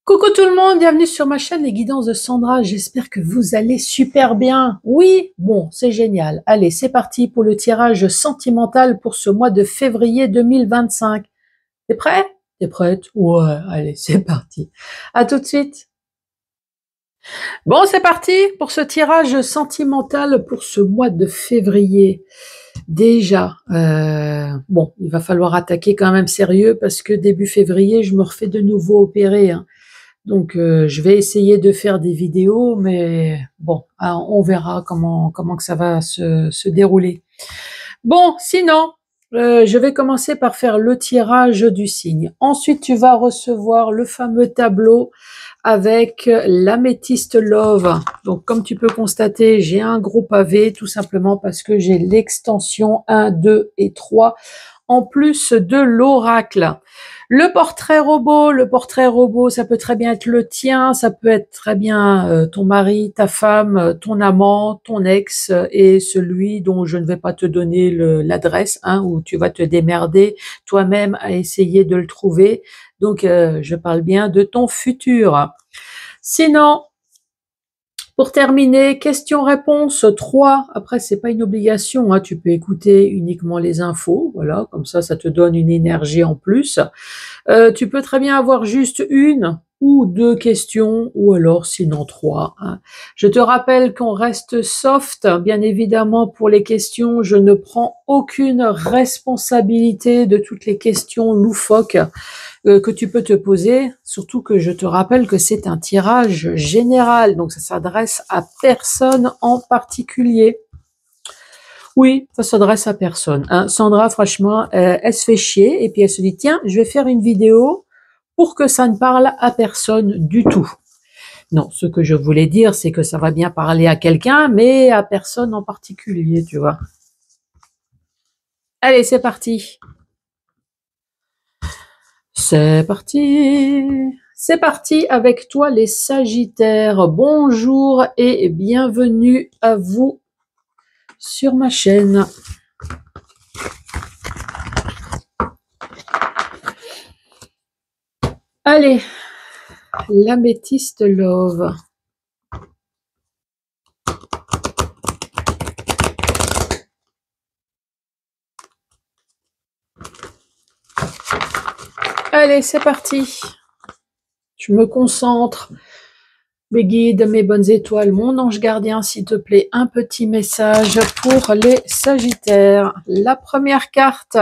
Coucou tout le monde, bienvenue sur ma chaîne Les Guidances de Sandra. J'espère que vous allez super bien. Oui, bon, c'est génial. Allez, c'est parti pour le tirage sentimental pour ce mois de février 2025. T'es prêt? T'es prête? Ouais, allez, c'est parti. À tout de suite. Bon, c'est parti pour ce tirage sentimental pour ce mois de février. Déjà, bon, il va falloir attaquer quand même sérieux parce que début février, je me refais de nouveau opérer, hein. Donc, je vais essayer de faire des vidéos, mais bon, on verra comment que ça va se dérouler. Bon, sinon, je vais commencer par faire le tirage du signe. Ensuite, tu vas recevoir le fameux tableau avec l'améthyste love. Donc, comme tu peux constater, j'ai un gros pavé, tout simplement parce que j'ai l'extension 1, 2 et 3 en plus de l'oracle. Le portrait robot, ça peut très bien être le tien, ça peut être très bien ton mari, ta femme, ton amant, ton ex et celui dont je ne vais pas te donner l'adresse, hein, où tu vas te démerder toi-même à essayer de le trouver. Donc, je parle bien de ton futur. Sinon, pour terminer, questions-réponses 3. Après, c'est pas une obligation, hein, tu peux écouter uniquement les infos, voilà, comme ça te donne une énergie en plus. Tu peux très bien avoir juste une ou deux questions, ou alors sinon trois, hein. Je te rappelle qu'on reste soft, bien évidemment, pour les questions. Je ne prends aucune responsabilité de toutes les questions loufoques que tu peux te poser, surtout que je te rappelle que c'est un tirage général, donc ça s'adresse à personne en particulier. Oui, ça s'adresse à personne, hein. Sandra, franchement, elle se fait chier et puis elle se dit, tiens, je vais faire une vidéo pour que ça ne parle à personne du tout. Non, ce que je voulais dire, c'est que ça va bien parler à quelqu'un, mais à personne en particulier, tu vois. Allez, c'est parti. C'est parti. C'est parti avec toi les Sagittaires. Bonjour et bienvenue à vous sur ma chaîne. Allez, l'améthyste love. Allez, c'est parti. Je me concentre. Mes guides, mes bonnes étoiles, mon ange gardien, s'il te plaît, un petit message pour les Sagittaires. La première carte.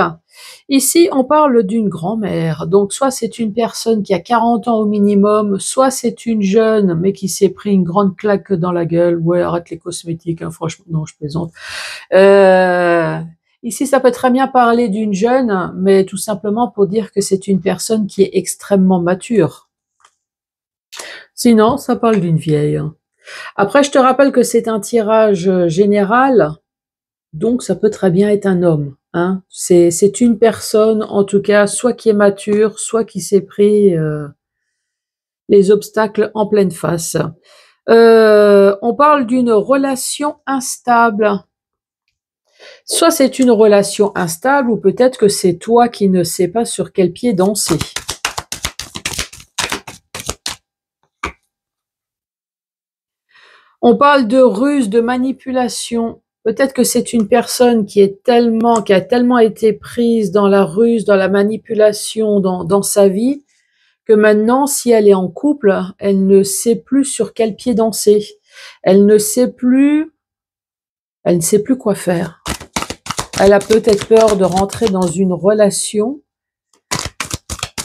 Ici, on parle d'une grand-mère. Donc, soit c'est une personne qui a 40 ans au minimum, soit c'est une jeune, mais qui s'est pris une grande claque dans la gueule. Ouais, arrête les cosmétiques, hein, franchement, non, je plaisante. Ici, ça peut très bien parler d'une jeune, mais tout simplement pour dire que c'est une personne qui est extrêmement mature. Sinon, ça parle d'une vieille. Après, je te rappelle que c'est un tirage général, donc ça peut très bien être un homme, hein. C'est une personne, en tout cas, soit qui est mature, soit qui s'est pris les obstacles en pleine face. On parle d'une relation instable. Soit c'est une relation instable, ou peut-être que c'est toi qui ne sais pas sur quel pied danser. On parle de ruse, de manipulation. Peut-être que c'est une personne qui a tellement été prise dans la ruse, dans la manipulation, dans sa vie, que maintenant, si elle est en couple, elle ne sait plus sur quel pied danser. Elle ne sait plus quoi faire. Elle a peut-être peur de rentrer dans une relation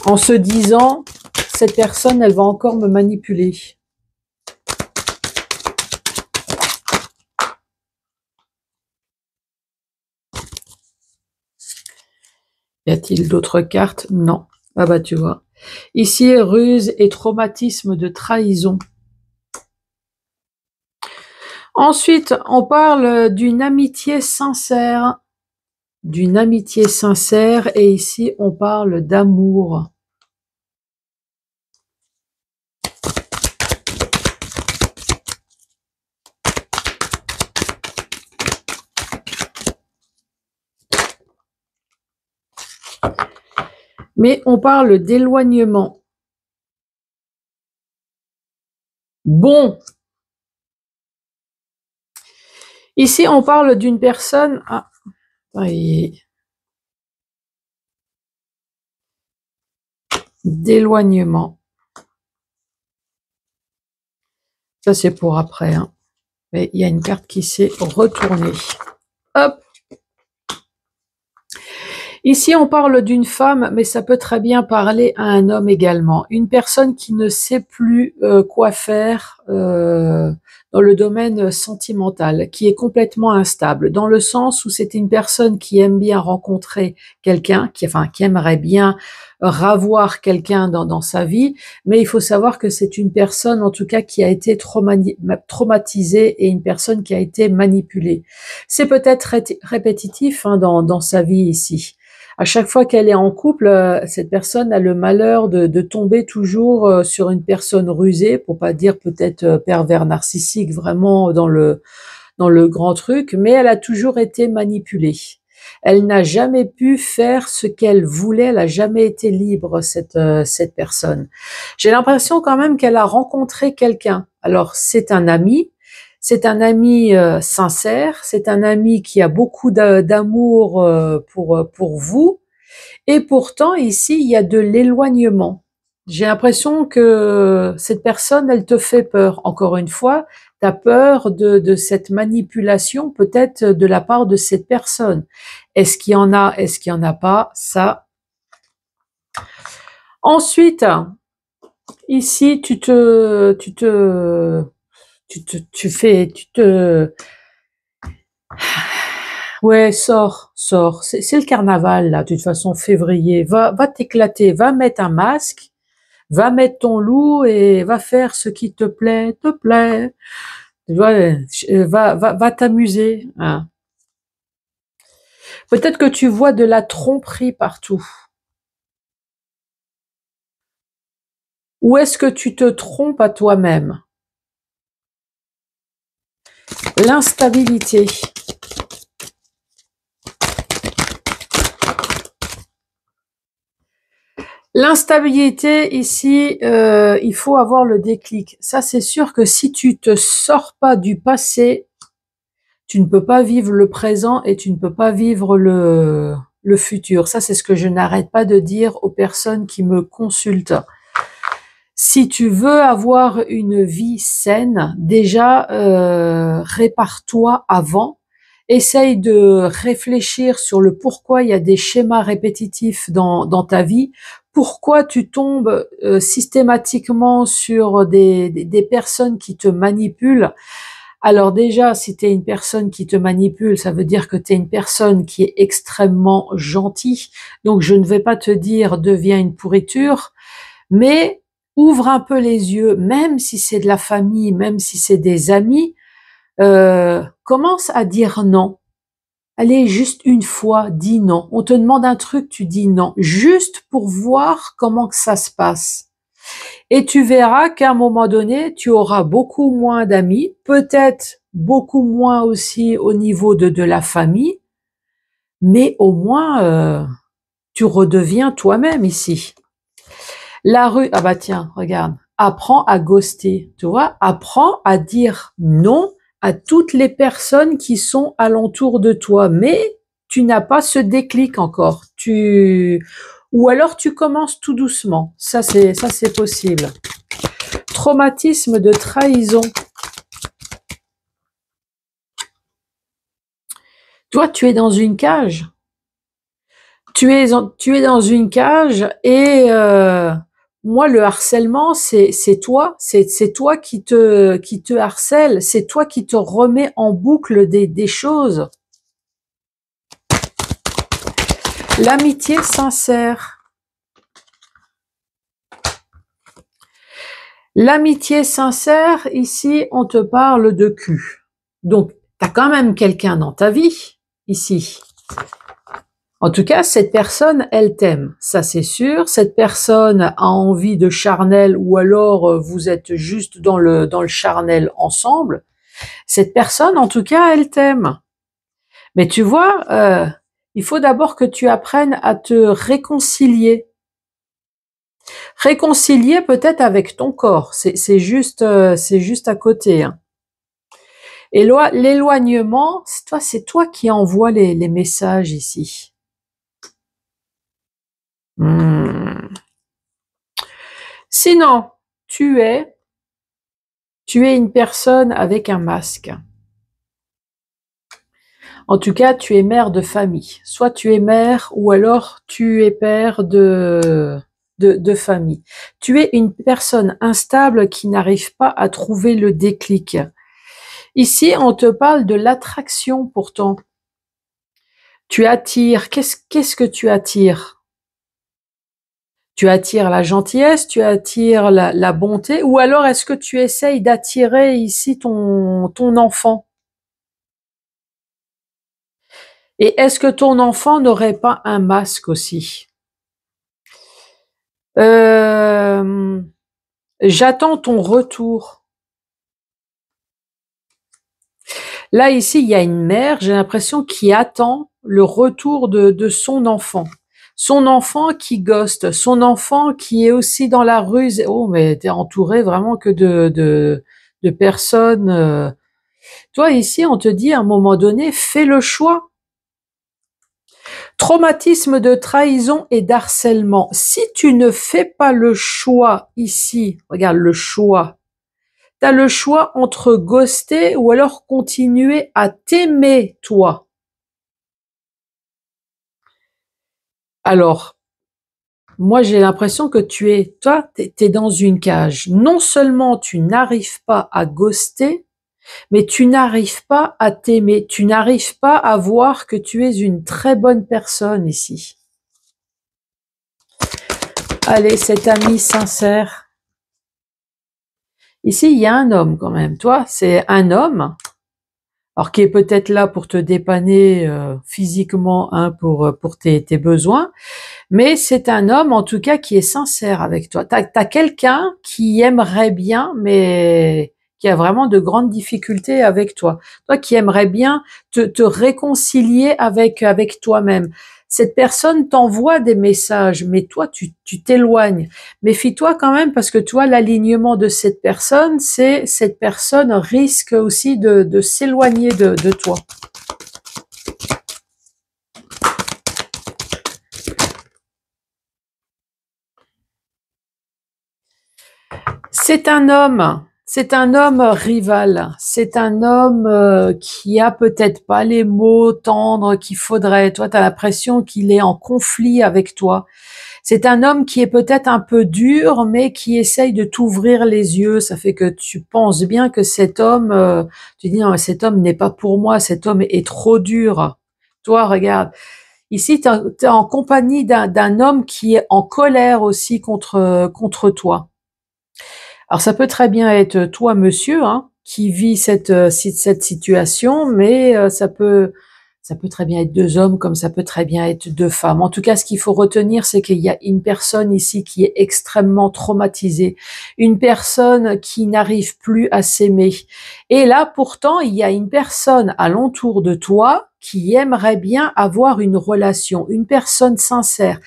en se disant, cette personne, elle va encore me manipuler. Y a-t-il d'autres cartes? Non. Ah bah tu vois. Ici, ruse et traumatisme de trahison. Ensuite, on parle d'une amitié sincère. D'une amitié sincère, et ici, on parle d'amour. Mais on parle d'éloignement. Bon, ici on parle d'une personne d'éloignement. Ça c'est pour après, hein. Mais il y a une carte qui s'est retournée. Hop. Ici, on parle d'une femme, mais ça peut très bien parler à un homme également. Une personne qui ne sait plus quoi faire dans le domaine sentimental, qui est complètement instable, dans le sens où c'est une personne qui aime bien rencontrer quelqu'un, qui aimerait bien ravoir quelqu'un dans sa vie, mais il faut savoir que c'est une personne, en tout cas, qui a été traumatisée et une personne qui a été manipulée. C'est peut-être répétitif hein, dans sa vie ici. À chaque fois qu'elle est en couple, cette personne a le malheur de tomber toujours sur une personne rusée, pour pas dire peut-être pervers narcissique, vraiment dans le grand truc, mais elle a toujours été manipulée. Elle n'a jamais pu faire ce qu'elle voulait, elle n'a jamais été libre, cette personne. J'ai l'impression quand même qu'elle a rencontré quelqu'un. Alors, c'est un ami, sincère, c'est un ami qui a beaucoup d'amour pour vous, et pourtant ici il y a de l'éloignement. J'ai l'impression que cette personne, elle te fait peur. Encore une fois, tu as peur de cette manipulation peut-être de la part de cette personne. Est-ce qu'il y en a, est-ce qu'il y en a pas? Ça. Ensuite, ici, ouais, sors. C'est le carnaval, là, de toute façon, février. Va t'éclater, va mettre un masque, va mettre ton loup et va faire ce qui te plaît, te plaît. Tu vois, va t'amuser, hein. Peut-être que tu vois de la tromperie partout. Ou est-ce que tu te trompes à toi-même? L'instabilité. L'instabilité ici, il faut avoir le déclic. Ça, c'est sûr que si tu te sors pas du passé, tu ne peux pas vivre le présent et tu ne peux pas vivre le futur. Ça, c'est ce que je n'arrête pas de dire aux personnes qui me consultent. Si tu veux avoir une vie saine, déjà, répare-toi avant. Essaye de réfléchir sur le pourquoi il y a des schémas répétitifs dans ta vie. Pourquoi tu tombes systématiquement sur des personnes qui te manipulent. Alors déjà, si tu es une personne qui te manipule, ça veut dire que tu es une personne qui est extrêmement gentille. Donc je ne vais pas te dire deviens une pourriture, mais ouvre un peu les yeux, même si c'est de la famille, même si c'est des amis, commence à dire non. Allez, juste une fois, dis non. On te demande un truc, tu dis non, juste pour voir comment que ça se passe. Et tu verras qu'à un moment donné, tu auras beaucoup moins d'amis, peut-être beaucoup moins aussi au niveau de la famille, mais au moins, tu redeviens toi-même ici. La rue, ah bah tiens, regarde, apprends à ghoster, tu vois, apprends à dire non à toutes les personnes qui sont alentour de toi, mais tu n'as pas ce déclic encore. Ou alors tu commences tout doucement. Ça c'est possible. Traumatisme de trahison. Toi, tu es dans une cage. Tu es dans une cage et moi, le harcèlement, c'est toi, c'est toi qui te harcèle, c'est toi qui te remets en boucle des choses. L'amitié sincère. L'amitié sincère, ici, on te parle de cul. Donc, tu as quand même quelqu'un dans ta vie, ici. En tout cas, cette personne, elle t'aime, ça c'est sûr. Cette personne a envie de charnel ou alors vous êtes juste dans le charnel ensemble. Cette personne, en tout cas, elle t'aime. Mais tu vois, il faut d'abord que tu apprennes à te réconcilier. Réconcilier peut-être avec ton corps, c'est juste à côté, hein. Et l'éloignement, c'est toi qui envoies les messages ici. Hmm. Sinon, tu es, tu es une personne avec un masque. En tout cas, tu es mère de famille. Soit tu es mère ou alors tu es père de famille. Tu es une personne instable qui n'arrive pas à trouver le déclic. Ici, on te parle de l'attraction pourtant. Tu attires, qu'est-ce que tu attires? Tu attires la gentillesse, tu attires la bonté, ou alors est-ce que tu essayes d'attirer ici ton enfant? Et est-ce que ton enfant n'aurait pas un masque aussi? Euh, J'attends ton retour. Là, ici, il y a une mère, j'ai l'impression, qui attend le retour de son enfant. Son enfant qui ghoste, son enfant qui est aussi dans la ruse. Oh, mais t'es entouré vraiment que de personnes. Toi, ici, on te dit à un moment donné, fais le choix. Traumatisme de trahison et d'harcèlement. Si tu ne fais pas le choix ici, regarde le choix. T'as le choix entre ghoster ou alors continuer à t'aimer, toi. Alors, moi, j'ai l'impression que t'es dans une cage. Non seulement tu n'arrives pas à ghoster, mais tu n'arrives pas à t'aimer. Tu n'arrives pas à voir que tu es une très bonne personne ici. Allez, cet ami sincère. Ici, il y a un homme quand même. Toi, c'est un homme, alors qui est peut-être là pour te dépanner physiquement, hein, pour tes besoins. Mais c'est un homme, en tout cas, qui est sincère avec toi. T'as quelqu'un qui aimerait bien, mais qui a vraiment de grandes difficultés avec toi. Toi qui aimerais bien te réconcilier avec toi-même. Cette personne t'envoie des messages, mais toi, tu t'éloignes. Méfie-toi quand même parce que toi, l'alignement de cette personne, c'est cette personne risque aussi de s'éloigner de toi. C'est un homme rival, c'est un homme qui a peut-être pas les mots tendres qu'il faudrait. Toi, tu as l'impression qu'il est en conflit avec toi. C'est un homme qui est peut-être un peu dur, mais qui essaye de t'ouvrir les yeux. Ça fait que tu penses bien que cet homme, tu dis non, mais cet homme n'est pas pour moi, cet homme est trop dur. Toi, regarde, ici, tu es en compagnie d'un homme qui est en colère aussi contre toi. Alors ça peut très bien être toi, monsieur, hein, qui vit cette situation, mais ça peut très bien être deux hommes, comme ça peut très bien être deux femmes. En tout cas, ce qu'il faut retenir, c'est qu'il y a une personne ici qui est extrêmement traumatisée, une personne qui n'arrive plus à s'aimer. Et là, pourtant, il y a une personne alentour de toi qui aimerait bien avoir une relation, une personne sincère,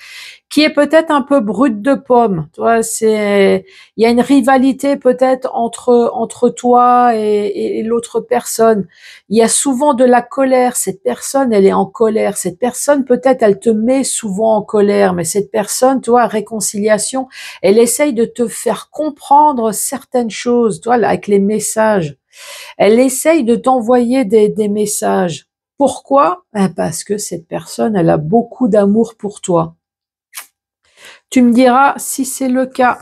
qui est peut-être un peu brute de pomme. Tu vois, il y a une rivalité peut-être entre toi et l'autre personne. Il y a souvent de la colère. Cette personne, elle est en colère. Cette personne, peut-être, elle te met souvent en colère. Mais cette personne, toi, réconciliation, elle essaye de te faire comprendre certaines choses, toi, là, avec les messages. Elle essaye de t'envoyer des messages. Pourquoi? Parce que cette personne, elle a beaucoup d'amour pour toi. Tu me diras si c'est le cas.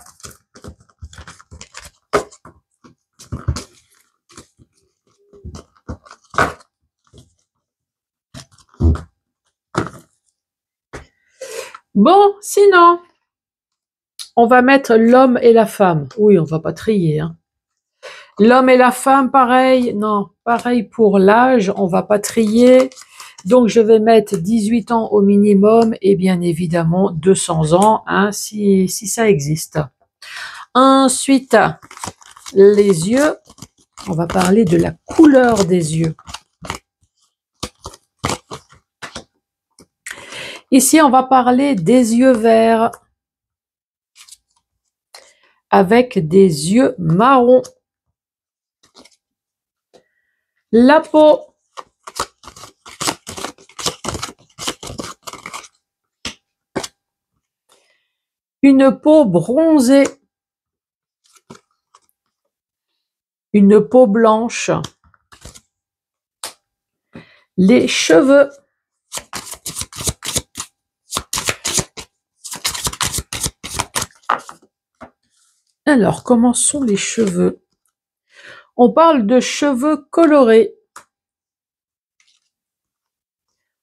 Bon, sinon, on va mettre l'homme et la femme. Oui, on va pas trier, hein. L'homme et la femme, pareil. Non, pareil pour l'âge, on va pas trier. Donc, je vais mettre 18 ans au minimum et bien évidemment 200 ans, hein, si ça existe. Ensuite, les yeux. On va parler de la couleur des yeux. Ici, on va parler des yeux verts. avec des yeux marrons. La peau. Une peau bronzée. Une peau blanche. Les cheveux. Alors, comment sont les cheveux? On parle de cheveux colorés.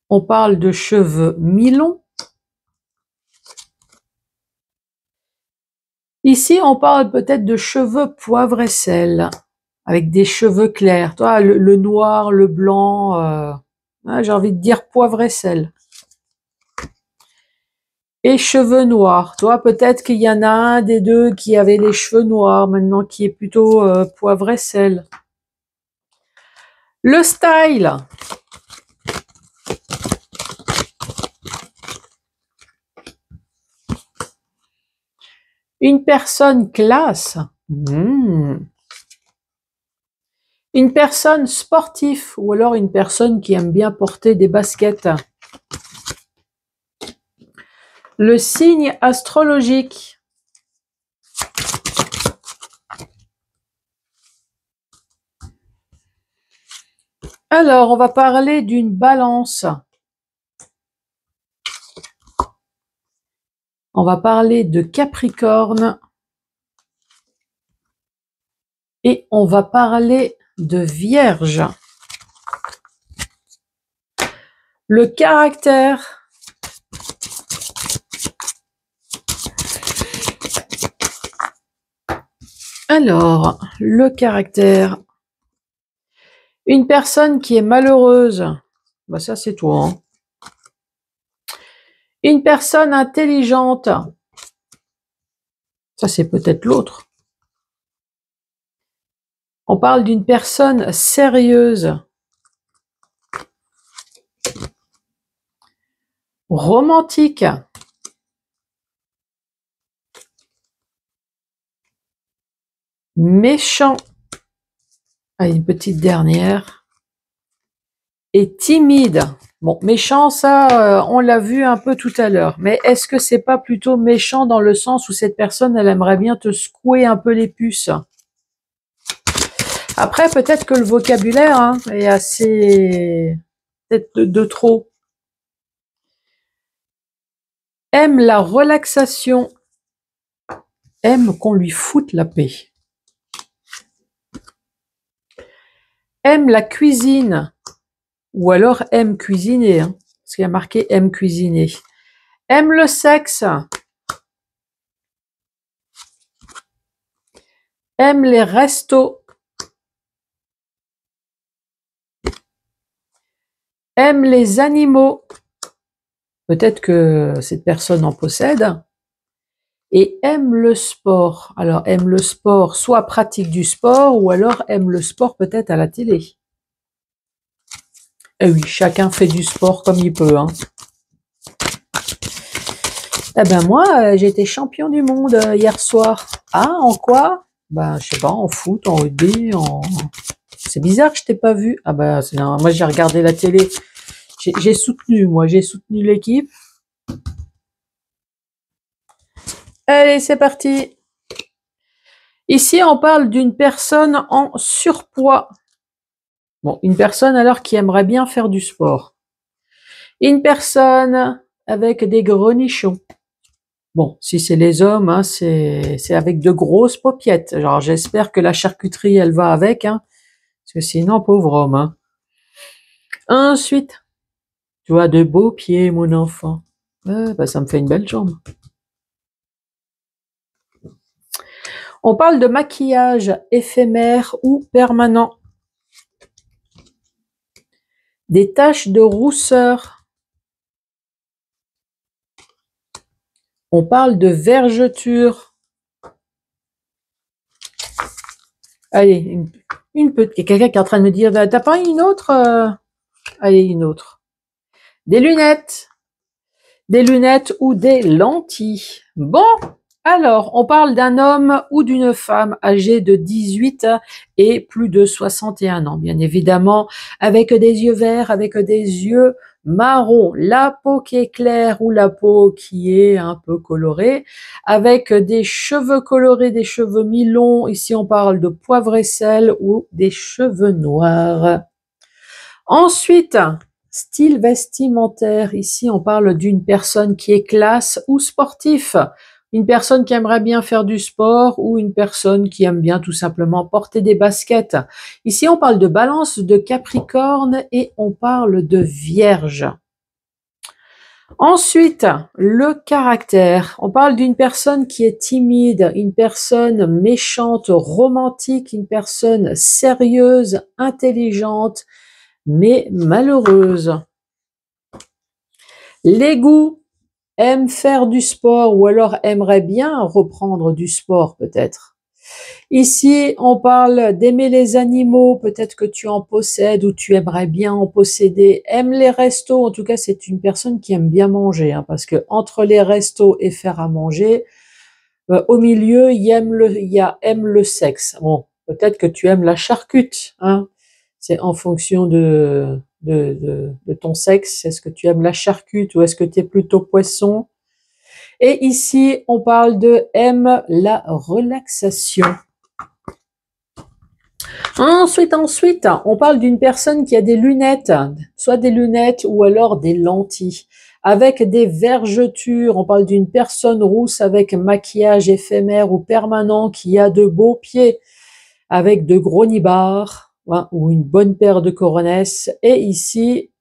On parle de cheveux mi-longs. Ici, on parle peut-être de cheveux poivre et sel, avec des cheveux clairs. Toi, le noir, le blanc, j'ai envie de dire poivre et sel. Et cheveux noirs. Toi, peut-être qu'il y en a un des deux qui avait les cheveux noirs, maintenant qui est plutôt poivre et sel. Le style. Une personne classe. Une personne sportive ou alors une personne qui aime bien porter des baskets. Le signe astrologique. Alors, on va parler d'une balance. On va parler de Capricorne. Et on va parler de Vierge. Le caractère. Alors, le caractère. Une personne qui est malheureuse. Bah ça, c'est toi. Hein. Une personne intelligente. Ça, c'est peut-être l'autre. On parle d'une personne sérieuse. Romantique. Méchant. Allez, une petite dernière. Et timide. Bon, méchant, ça, on l'a vu un peu tout à l'heure. Mais est-ce que c'est pas plutôt méchant dans le sens où cette personne, elle aimerait bien te secouer un peu les puces? Après, peut-être que le vocabulaire est assez... peut-être de trop. Aime la relaxation. Aime qu'on lui foute la paix. Aime la cuisine. Ou alors aime cuisiner. Parce qu'il y a marqué aime cuisiner. Aime le sexe. Aime les restos. Aime les animaux. Peut-être que cette personne en possède. Et aime le sport. Alors, aime le sport, soit pratique du sport, ou alors aime le sport peut-être à la télé. Eh oui, chacun fait du sport comme il peut. Hein. Eh ben moi, j'ai été champion du monde hier soir. Ah, en quoi? Ben, je sais pas, en foot, en rugby, en... C'est bizarre que je t'ai pas vu. Ah ben, moi j'ai regardé la télé. J'ai soutenu l'équipe. Allez, c'est parti. Ici, on parle d'une personne en surpoids. Bon, une personne alors qui aimerait bien faire du sport. Une personne avec des grenichons. Bon, si c'est les hommes, hein, c'est avec de grosses paupiettes. Genre, j'espère que la charcuterie, elle va avec, hein, parce que sinon, pauvre homme. Hein. Ensuite, tu as de beaux pieds, mon enfant. Bah, ça me fait une belle jambe. On parle de maquillage éphémère ou permanent. Des taches de rousseur. On parle de vergeture. Allez, une petite. Quelqu'un qui est en train de me dire, t'as pas une autre Allez, une autre. Des lunettes. Des lunettes ou des lentilles. Bon, Alors, on parle d'un homme ou d'une femme âgée de 18 et plus de 61 ans, bien évidemment, avec des yeux verts, avec des yeux marrons, la peau qui est claire ou la peau qui est un peu colorée, avec des cheveux colorés, des cheveux mi-longs. Ici, on parle de poivre et sel ou des cheveux noirs. Ensuite, style vestimentaire. Ici, on parle d'une personne qui est classe ou sportif. Une personne qui aimerait bien faire du sport ou une personne qui aime bien tout simplement porter des baskets. Ici, on parle de Balance, de Capricorne et on parle de Vierge. Ensuite, le caractère. On parle d'une personne qui est timide, une personne méchante, romantique, une personne sérieuse, intelligente, mais malheureuse. Les goûts, aime faire du sport ou alors aimerait bien reprendre du sport peut-être. Ici, on parle d'aimer les animaux, peut-être que tu en possèdes ou tu aimerais bien en posséder. Aime les restos, en tout cas c'est une personne qui aime bien manger, hein, parce que entre les restos et faire à manger, au milieu il y a aime le sexe. Bon, peut-être que tu aimes la charcute, hein. C'est en fonction de ton sexe. Est-ce que tu aimes la charcute ou est-ce que tu es plutôt poisson? Et ici, on parle de aime la relaxation. Ensuite, on parle d'une personne qui a des lunettes, soit des lunettes ou alors des lentilles, avec des vergetures. On parle d'une personne rousse avec maquillage éphémère ou permanent qui a de beaux pieds, avec de gros nibards, hein, ou une bonne paire de coronesses. Et ici,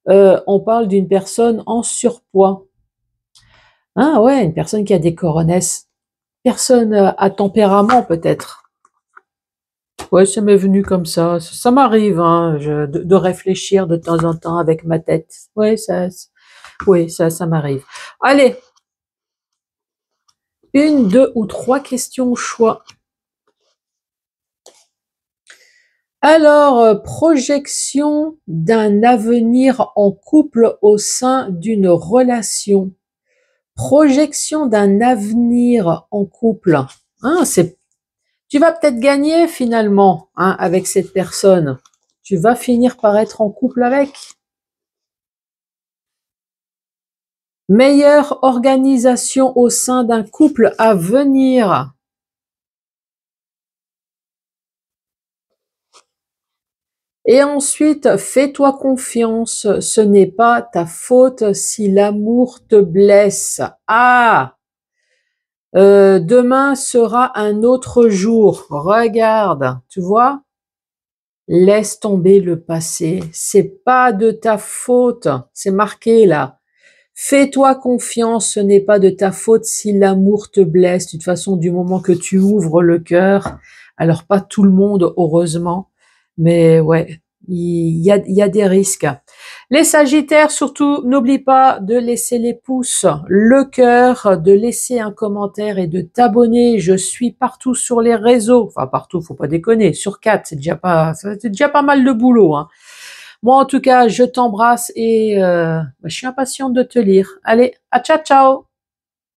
on parle d'une personne en surpoids. Ah ouais, une personne qui a des coronesses. Personne à tempérament peut-être. Ouais, ça m'est venu comme ça m'arrive, hein, de réfléchir de temps en temps avec ma tête. Ouais, ça m'arrive. Allez, une, deux ou trois questions au choix. Alors, projection d'un avenir en couple au sein d'une relation. Projection d'un avenir en couple. Hein, tu vas peut-être gagner finalement, hein, avec cette personne. Tu vas finir par être en couple avec. Meilleure organisation au sein d'un couple à venir. Et ensuite, fais-toi confiance, ce n'est pas ta faute si l'amour te blesse. Ah, demain sera un autre jour. Regarde, tu vois? Laisse tomber le passé. C'est pas de ta faute. C'est marqué là. Fais-toi confiance, ce n'est pas de ta faute si l'amour te blesse. De toute façon, du moment que tu ouvres le cœur, alors pas tout le monde, heureusement, mais ouais, il y a des risques. Les Sagittaires, surtout, n'oublie pas de laisser les pouces, le cœur, de laisser un commentaire et de t'abonner. Je suis partout sur les réseaux. Enfin, partout, faut pas déconner. Sur 4, c'est déjà pas mal de boulot, hein. Moi, en tout cas, je t'embrasse et je suis impatiente de te lire. Allez, à ciao, ciao!